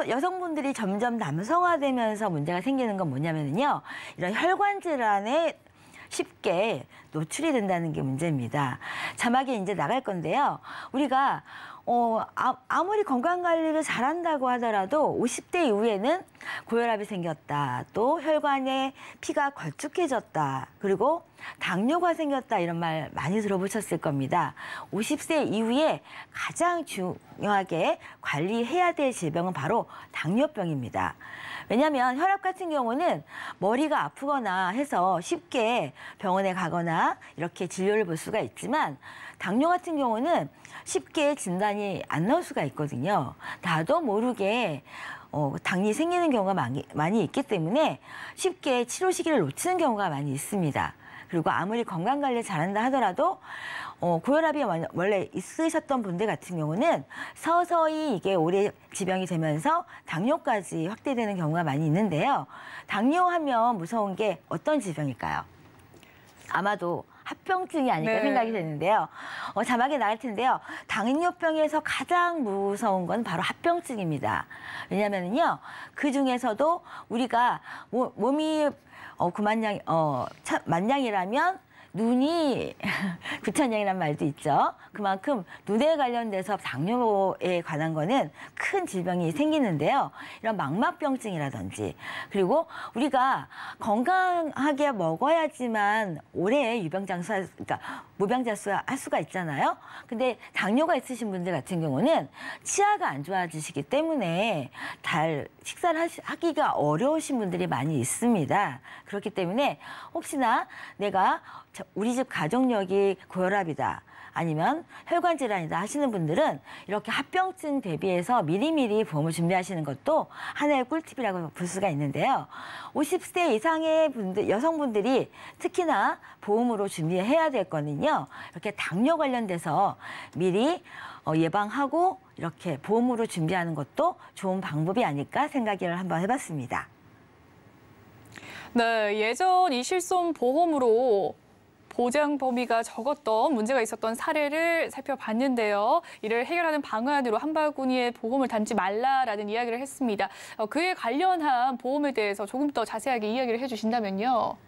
여성분들이 점점 남성화되면서 문제가 생기는 건 뭐냐면요. 이런 혈관 질환에 쉽게 노출이 된다는 게 문제입니다. 자막에 이제 나갈 건데요. 우리가 아무리 건강관리를 잘한다고 하더라도 50대 이후에는 고혈압이 생겼다, 또 혈관에 피가 걸쭉해졌다, 그리고 당뇨가 생겼다, 이런 말 많이 들어보셨을 겁니다. 50세 이후에 가장 중요하게 관리해야 될 질병은 바로 당뇨병입니다. 왜냐하면 혈압 같은 경우는 머리가 아프거나 해서 쉽게 병원에 가거나 이렇게 진료를 볼 수가 있지만 당뇨 같은 경우는 쉽게 진단이 안 나올 수가 있거든요. 나도 모르게 당이 생기는 경우가 많이 있기 때문에 쉽게 치료 시기를 놓치는 경우가 많이 있습니다. 그리고 아무리 건강관리를 잘한다 하더라도 고혈압이 원래 있으셨던 분들 같은 경우는 서서히 이게 오래 지병이 되면서 당뇨까지 확대되는 경우가 많이 있는데요. 당뇨하면 무서운 게 어떤 질병일까요? 아마도 합병증이 아닐까 네. 생각이 되는데요. 자막에 나갈 텐데요. 당뇨병에서 가장 무서운 건 바로 합병증입니다. 왜냐면은요, 그 중에서도 우리가 몸이 만냥이라면 눈이 구천냥이라는 말도 있죠. 그만큼 눈에 관련돼서 당뇨에 관한 거는 큰 질병이 생기는데요. 이런 망막병증이라든지 그리고 우리가 건강하게 먹어야지만 오래 그러니까 무병자수 할 수가 있잖아요. 근데 당뇨가 있으신 분들 같은 경우는 치아가 안 좋아지시기 때문에 식사를 하기가 어려우신 분들이 많이 있습니다. 그렇기 때문에 혹시나 내가 우리 집 가족력이 고혈압이다. 아니면 혈관 질환이다 하시는 분들은 이렇게 합병증 대비해서 미리미리 보험을 준비하시는 것도 하나의 꿀팁이라고 볼 수가 있는데요. 50세 이상의 여성분들이 특히나 보험으로 준비해야 될 거는요. 이렇게 당뇨 관련돼서 미리 예방하고 이렇게 보험으로 준비하는 것도 좋은 방법이 아닐까 생각을 한번 해봤습니다. 네, 예전 이 실손 보험으로 보장 범위가 적었던 문제가 있었던 사례를 살펴봤는데요. 이를 해결하는 방안으로 한바구니에 보험을 담지 말라라는 이야기를 했습니다. 그에 관련한 보험에 대해서 조금 더 자세하게 이야기를 해주신다면요.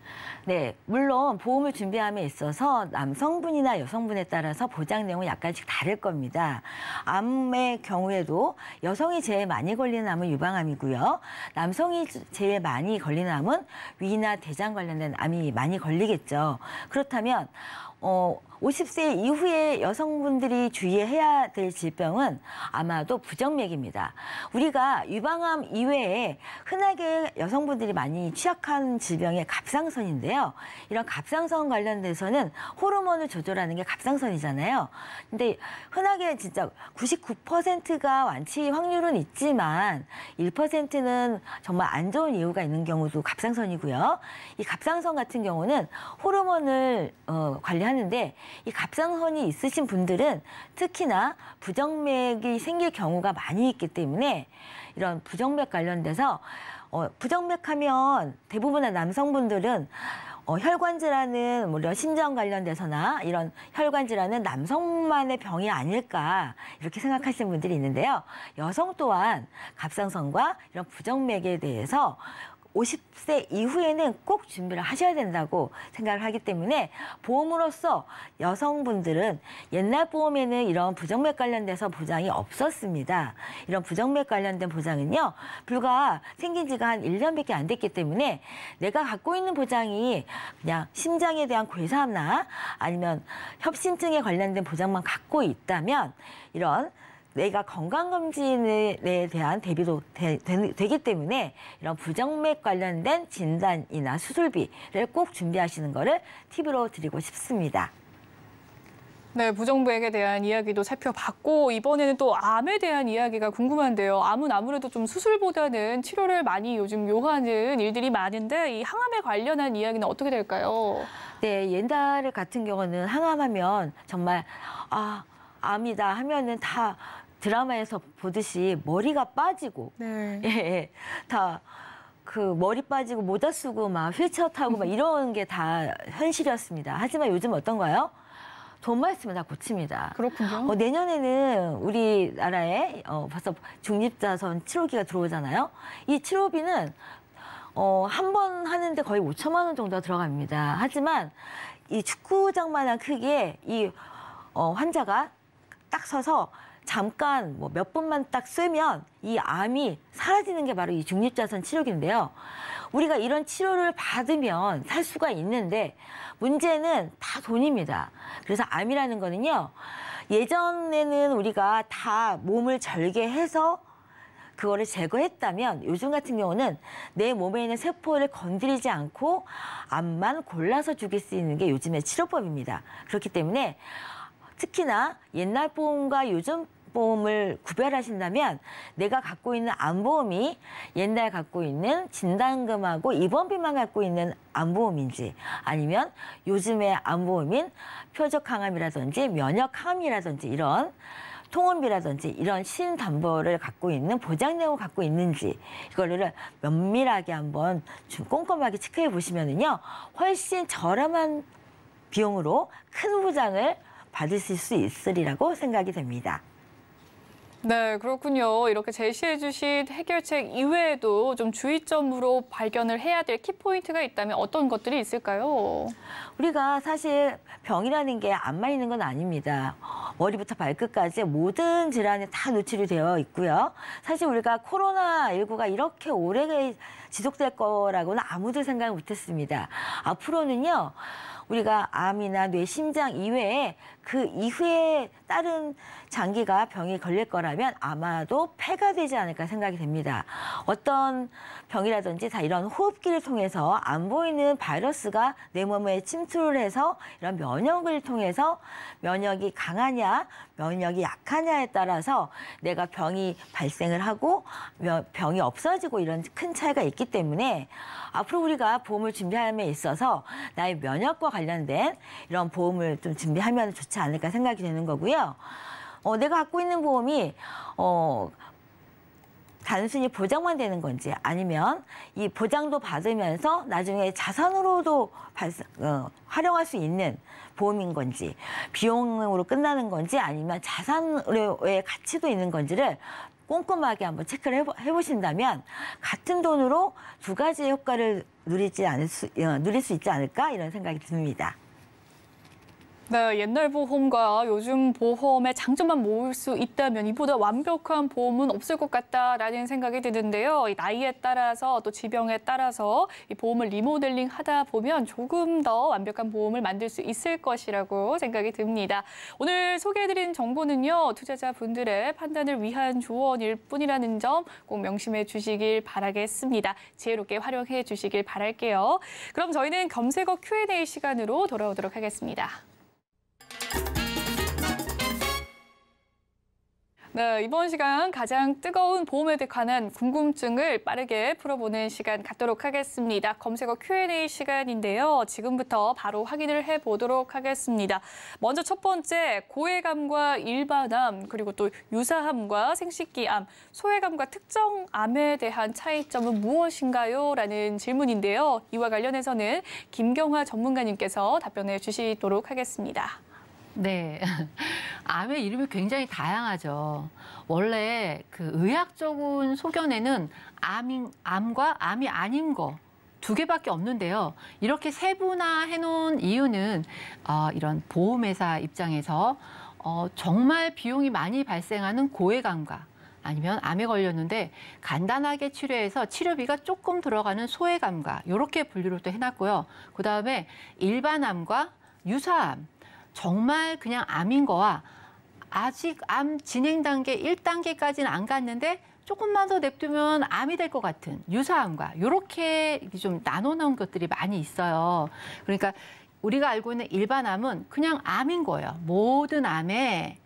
네, 물론 보험을 준비함에 있어서 남성분이나 여성분에 따라서 보장 내용은 약간씩 다를 겁니다. 암의 경우에도 여성이 제일 많이 걸리는 암은 유방암이고요. 남성이 제일 많이 걸리는 암은 위나 대장 관련된 암이 많이 걸리겠죠. 그렇다면 50세 이후에 여성분들이 주의해야 될 질병은 아마도 부정맥입니다. 우리가 유방암 이외에 흔하게 여성분들이 많이 취약한 질병이 갑상선인데요. 이런 갑상선 관련돼서는 호르몬을 조절하는 게 갑상선이잖아요. 근데 흔하게 진짜 99%가 완치 확률은 있지만 1%는 정말 안 좋은 이유가 있는 경우도 갑상선이고요. 이 갑상선 같은 경우는 호르몬을 관리하는데 이 갑상선이 있으신 분들은 특히나 부정맥이 생길 경우가 많이 있기 때문에 이런 부정맥 관련돼서 부정맥하면 대부분의 남성분들은 혈관 질환은 물론 심장 관련돼서나 이런 혈관 질환은 남성만의 병이 아닐까 이렇게 생각하시는 분들이 있는데요. 여성 또한 갑상선과 이런 부정맥에 대해서 50세 이후에는 꼭 준비를 하셔야 된다고 생각을 하기 때문에 보험으로서 여성분들은 옛날 보험에는 이런 부정맥 관련돼서 보장이 없었습니다. 이런 부정맥 관련된 보장은요. 불과 생긴 지가 한 1년밖에 안 됐기 때문에 내가 갖고 있는 보장이 그냥 심장에 대한 괴사나 아니면 협심증에 관련된 보장만 갖고 있다면 이런 내가 건강검진에 대한 대비도 되기 때문에 이런 부정맥 관련된 진단이나 수술비를 꼭 준비하시는 거를 팁으로 드리고 싶습니다. 네, 부정맥에 대한 이야기도 살펴봤고 이번에는 또 암에 대한 이야기가 궁금한데요. 암은 아무래도 좀 수술보다는 치료를 많이 요즘 요하는 일들이 많은데 이 항암에 관련한 이야기는 어떻게 될까요? 네, 옛날 같은 경우는 항암하면 정말 암이다 하면은 다 드라마에서 보듯이 머리가 빠지고 네. 다 그 머리 빠지고 모자 쓰고 막 휠체어 타고 막 이런 게 다 현실이었습니다. 하지만 요즘 어떤가요? 돈만 있으면 다 고칩니다. 그렇군요. 내년에는 우리나라에 벌써 중립자선 치료기가 들어오잖아요. 이 치료비는 한 번 하는데 거의 5천만 원 정도가 들어갑니다. 하지만 이 축구장만한 크기에 이 환자가 딱 서서 잠깐 몇 분만 딱 쓰면 이 암이 사라지는 게 바로 이 중립자선 치료기인데요. 우리가 이런 치료를 받으면 살 수가 있는데 문제는 다 돈입니다. 그래서 암이라는 거는요. 예전에는 우리가 다 몸을 절개해서 그거를 제거했다면 요즘 같은 경우는 내 몸에 있는 세포를 건드리지 않고 암만 골라서 죽일 수 있는 게 요즘의 치료법입니다. 그렇기 때문에 특히나 옛날 보험과 요즘 보험을 구별하신다면 내가 갖고 있는 암보험이 옛날 갖고 있는 진단금하고 입원비만 갖고 있는 암보험인지 아니면 요즘의 암보험인 표적항암이라든지 면역항암이라든지 이런 통원비라든지 이런 신담보를 갖고 있는 보장 내용을 갖고 있는지 이거를 면밀하게 한번 좀 꼼꼼하게 체크해 보시면은요 훨씬 저렴한 비용으로 큰 보장을 받으실 수 있으리라고 생각이 됩니다. 네, 그렇군요. 이렇게 제시해 주신 해결책 이외에도 좀 주의점으로 발견을 해야 될 키포인트가 있다면 어떤 것들이 있을까요? 우리가 사실 병이라는 게 암만 있는 건 아닙니다. 머리부터 발끝까지 모든 질환에 다 노출이 되어 있고요. 사실 우리가 코로나19가 이렇게 오래 지속될 거라고는 아무도 생각 못했습니다. 앞으로는요. 우리가 암이나 뇌, 심장 이외에 그 이후에 다른 장기가 병이 걸릴 거라면 아마도 폐가 되지 않을까 생각이 됩니다. 어떤 병이라든지 다 이런 호흡기를 통해서 안 보이는 바이러스가 내 몸에 침투를 해서 이런 면역을 통해서 면역이 강하냐, 면역이 약하냐에 따라서 내가 병이 발생을 하고 병이 없어지고 이런 큰 차이가 있기 때문에 앞으로 우리가 보험을 준비함에 있어서 나의 면역과 관련된 이런 보험을 좀 준비하면 좋지 않을까 생각이 되는 거고요. 내가 갖고 있는 보험이 단순히 보장만 되는 건지 아니면 이 보장도 받으면서 나중에 자산으로도 활용할 수 있는 보험인 건지 비용으로 끝나는 건지 아니면 자산의 가치도 있는 건지를 꼼꼼하게 한번 체크를 해보신다면 같은 돈으로 두 가지의 효과를 누릴 수 있지 않을까 이런 생각이 듭니다. 네, 옛날 보험과 요즘 보험의 장점만 모을 수 있다면 이보다 완벽한 보험은 없을 것 같다라는 생각이 드는데요. 이 나이에 따라서 또 지병에 따라서 이 보험을 리모델링 하다 보면 조금 더 완벽한 보험을 만들 수 있을 것이라고 생각이 듭니다. 오늘 소개해드린 정보는요. 투자자분들의 판단을 위한 조언일 뿐이라는 점 꼭 명심해 주시길 바라겠습니다. 지혜롭게 활용해 주시길 바랄게요. 그럼 저희는 검색어 Q&A 시간으로 돌아오도록 하겠습니다. 네, 이번 시간 가장 뜨거운 보험에 관한 궁금증을 빠르게 풀어보는 시간 갖도록 하겠습니다. 검색어 Q&A 시간인데요. 지금부터 바로 확인을 해보도록 하겠습니다. 먼저 첫 번째, 고해감과 일반암, 그리고 또 유사암과 생식기암, 소해감과 특정암에 대한 차이점은 무엇인가요? 라는 질문인데요. 이와 관련해서는 김경화 전문가님께서 답변해 주시도록 하겠습니다. 네, 암의 이름이 굉장히 다양하죠. 원래 그 의학적인 소견에는 암과 암이 아닌 거 두 개밖에 없는데요. 이렇게 세분화해 놓은 이유는 이런 보험회사 입장에서 정말 비용이 많이 발생하는 고해감과 아니면 암에 걸렸는데 간단하게 치료해서 치료비가 조금 들어가는 소해감과 이렇게 분류를 또 해놨고요. 그다음에 일반암과 유사암. 정말 그냥 암인 거와 아직 암 진행 단계 1단계까지는 안 갔는데 조금만 더 냅두면 암이 될 것 같은 유사암과 이렇게 좀 나눠놓은 것들이 많이 있어요. 그러니까 우리가 알고 있는 일반암은 그냥 암인 거예요. 모든 암에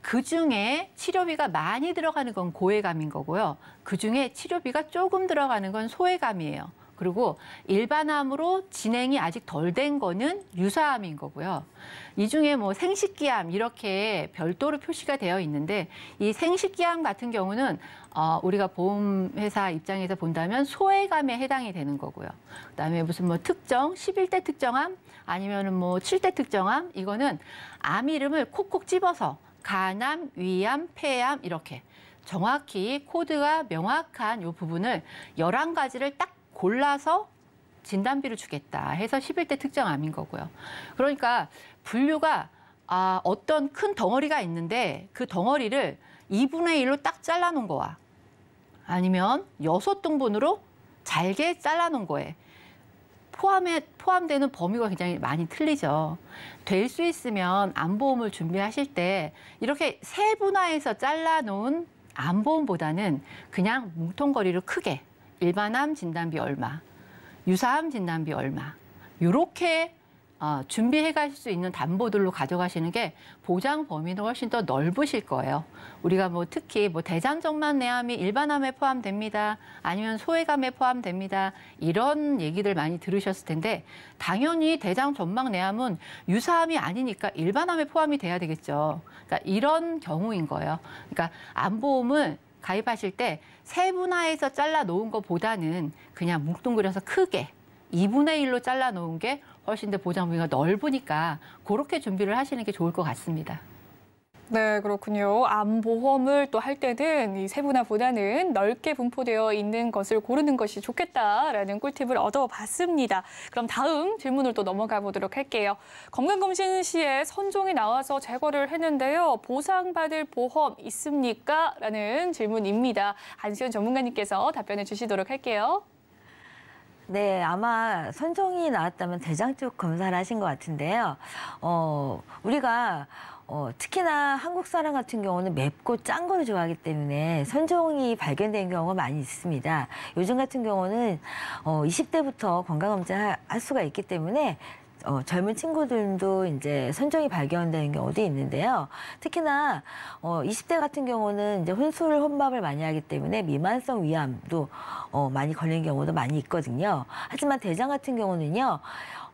그중에 치료비가 많이 들어가는 건 고해감인 거고요. 그중에 치료비가 조금 들어가는 건 소해감이에요. 그리고 일반암으로 진행이 아직 덜 된 거는 유사암인 거고요. 이 중에 뭐 생식기암 이렇게 별도로 표시가 되어 있는데 이 생식기암 같은 경우는 우리가 보험회사 입장에서 본다면 소해감에 해당이 되는 거고요. 그다음에 무슨 뭐 특정 11대 특정암 아니면은 뭐 7대 특정암 이거는 암 이름을 콕콕 집어서 간암, 위암, 폐암 이렇게 정확히 코드가 명확한 이 부분을 11가지를 딱 골라서 진단비를 주겠다 해서 11대 특정암인 거고요. 그러니까 분류가 어떤 큰 덩어리가 있는데 그 덩어리를 2분의 1로 딱 잘라놓은 거와 아니면 6등분으로 잘게 잘라놓은 거에 포함되는 범위가 굉장히 많이 틀리죠. 될 수 있으면 암보험을 준비하실 때 이렇게 세분화해서 잘라놓은 암보험보다는 그냥 뭉텅거리로 크게 일반암 진단비 얼마, 유사암 진단비 얼마 이렇게 준비해 가실 수 있는 담보들로 가져가시는 게 보장 범위는 훨씬 더 넓으실 거예요. 우리가 뭐 특히 뭐 대장정만 내암이 일반암에 포함됩니다. 아니면 소해감에 포함됩니다. 이런 얘기들 많이 들으셨을 텐데 당연히 대장전막 내암은 유사암이 아니니까 일반암에 포함이 돼야 되겠죠. 그러니까 이런 경우인 거예요. 그러니까 암보험을 가입하실 때 세분화해서 잘라 놓은 것보다는 그냥 뭉뚱그려서 크게 2분의 1로 잘라 놓은 게 훨씬 더 보장 범위가 넓으니까 그렇게 준비를 하시는 게 좋을 것 같습니다. 네, 그렇군요. 암보험을 또 할 때는 이 세분화보다는 넓게 분포되어 있는 것을 고르는 것이 좋겠다라는 꿀팁을 얻어봤습니다. 그럼 다음 질문을 또 넘어가 보도록 할게요. 건강검진 시에 선종이 나와서 제거를 했는데요. 보상받을 보험 있습니까? 라는 질문입니다. 안시현 전문가님께서 답변해 주시도록 할게요. 네, 아마 선종이 나왔다면 대장 쪽 검사를 하신 것 같은데요. 우리가 특히나 한국 사람 같은 경우는 맵고 짠 거를 좋아하기 때문에 선종이 발견된 경우가 많이 있습니다. 요즘 같은 경우는 20대부터 건강검진 할 수가 있기 때문에 젊은 친구들도 이제 선종이 발견되는 경우도 있는데요. 특히나 20대 같은 경우는 이제 혼술 혼밥을 많이 하기 때문에 미만성 위암도 많이 걸리는 경우도 많이 있거든요. 하지만 대장 같은 경우는요.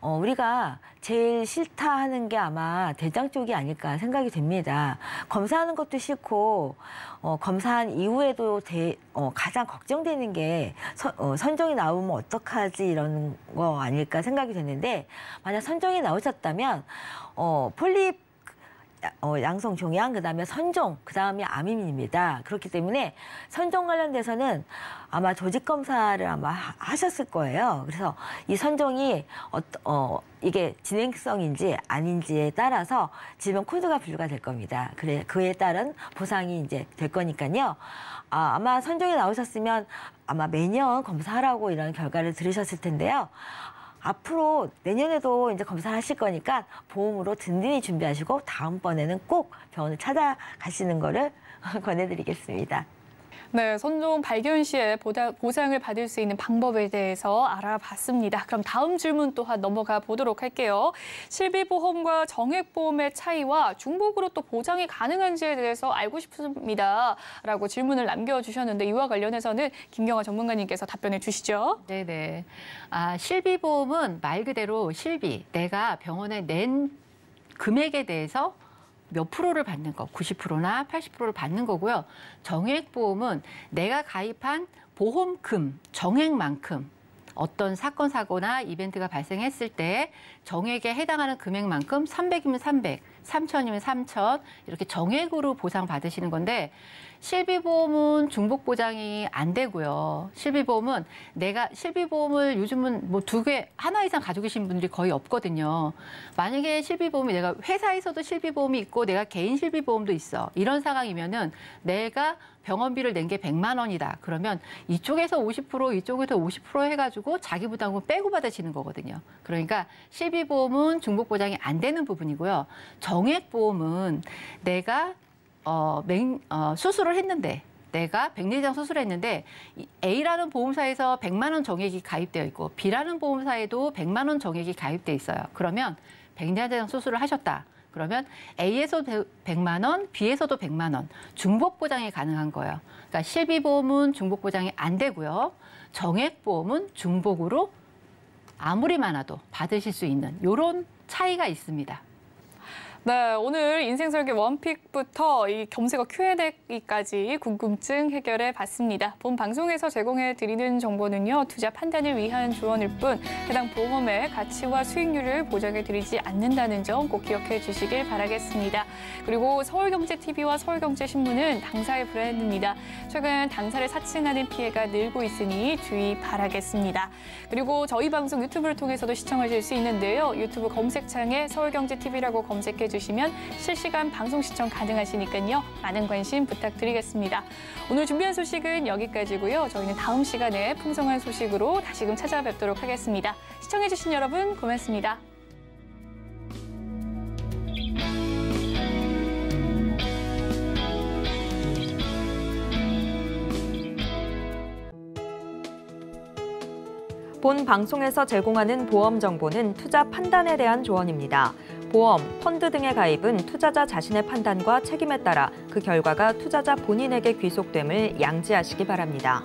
우리가 제일 싫다 하는 게 아마 대장 쪽이 아닐까 생각이 됩니다. 검사하는 것도 싫고 검사한 이후에도 가장 걱정되는 게 선종이 나오면 어떡하지 이런 거 아닐까 생각이 됐는데 만약 선종이 나오셨다면 폴립 양성 종양, 그다음에 선종, 그다음에 암입니다. 그렇기 때문에 선종 관련돼서는 아마 조직 검사를 아마 하셨을 거예요. 그래서 이 선종이 이게 진행성인지 아닌지에 따라서 질병 코드가 분류가 될 겁니다. 그에 따른 보상이 이제 될 거니까요. 아마 선종이 나오셨으면 아마 매년 검사하라고 이런 결과를 들으셨을 텐데요. 앞으로 내년에도 이제 검사를 하실 거니까 보험으로 든든히 준비하시고 다음번에는 꼭 병원을 찾아가시는 거를 권해드리겠습니다. 네, 선종 발견 시에 보상을 받을 수 있는 방법에 대해서 알아봤습니다. 그럼 다음 질문 또한 넘어가 보도록 할게요. 실비보험과 정액보험의 차이와 중복으로 또 보장이 가능한지에 대해서 알고 싶습니다. 라고 질문을 남겨주셨는데 이와 관련해서는 김경아 전문가님께서 답변해 주시죠. 네네. 실비보험은 말 그대로 실비, 내가 병원에 낸 금액에 대해서 몇 프로를 받는 거, 90%나 80%를 받는 거고요. 정액보험은 내가 가입한 보험금, 정액만큼 어떤 사건, 사고나 이벤트가 발생했을 때 정액에 해당하는 금액만큼 300이면 300, 3,000이면 3,000 이렇게 정액으로 보상받으시는 건데 실비보험은 중복 보장이 안 되고요. 실비보험은 실비보험을 요즘은 뭐 2개, 하나 이상 가지고 계신 분들이 거의 없거든요. 만약에 실비보험이 내가 회사에서도 실비보험이 있고 내가 개인 실비보험도 있어. 이런 상황이면은 내가 병원비를 낸 게 100만 원이다. 그러면 이쪽에서 50%, 이쪽에서 50% 해가지고 자기 부담금 빼고 받으시는 거거든요. 그러니까 실비보험은 중복 보장이 안 되는 부분이고요. 정액보험은 내가 수술을 했는데 내가 백내장 수술을 했는데 A라는 보험사에서 100만 원 정액이 가입되어 있고 B라는 보험사에도 100만 원 정액이 가입되어 있어요. 그러면 백내장 수술을 하셨다. 그러면 A에서도 100만 원, B에서도 100만 원 중복 보장이 가능한 거예요. 그러니까 실비보험은 중복 보장이 안 되고요. 정액보험은 중복으로 아무리 많아도 받으실 수 있는 이런 차이가 있습니다. 네, 오늘 인생설계 원픽부터 이 검색어 Q&A까지 궁금증 해결해 봤습니다. 본 방송에서 제공해 드리는 정보는요, 투자 판단을 위한 조언일 뿐 해당 보험의 가치와 수익률을 보장해 드리지 않는다는 점 꼭 기억해 주시길 바라겠습니다. 그리고 서울경제TV와 서울경제신문은 당사의 브랜드입니다. 최근 당사를 사칭하는 피해가 늘고 있으니 주의 바라겠습니다. 그리고 저희 방송 유튜브를 통해서도 시청하실 수 있는데요. 유튜브 검색창에 서울경제TV라고 검색해 주시면 실시간 방송 시청 가능하시니까요. 많은 관심 부탁드리겠습니다. 오늘 준비한 소식은 여기까지고요. 저희는 다음 시간에 풍성한 소식으로 다시금 찾아뵙도록 하겠습니다. 시청해주신 여러분 고맙습니다. 본 방송에서 제공하는 보험 정보는 투자 판단에 대한 조언입니다. 보험, 펀드 등의 가입은 투자자 자신의 판단과 책임에 따라 그 결과가 투자자 본인에게 귀속됨을 양지하시기 바랍니다.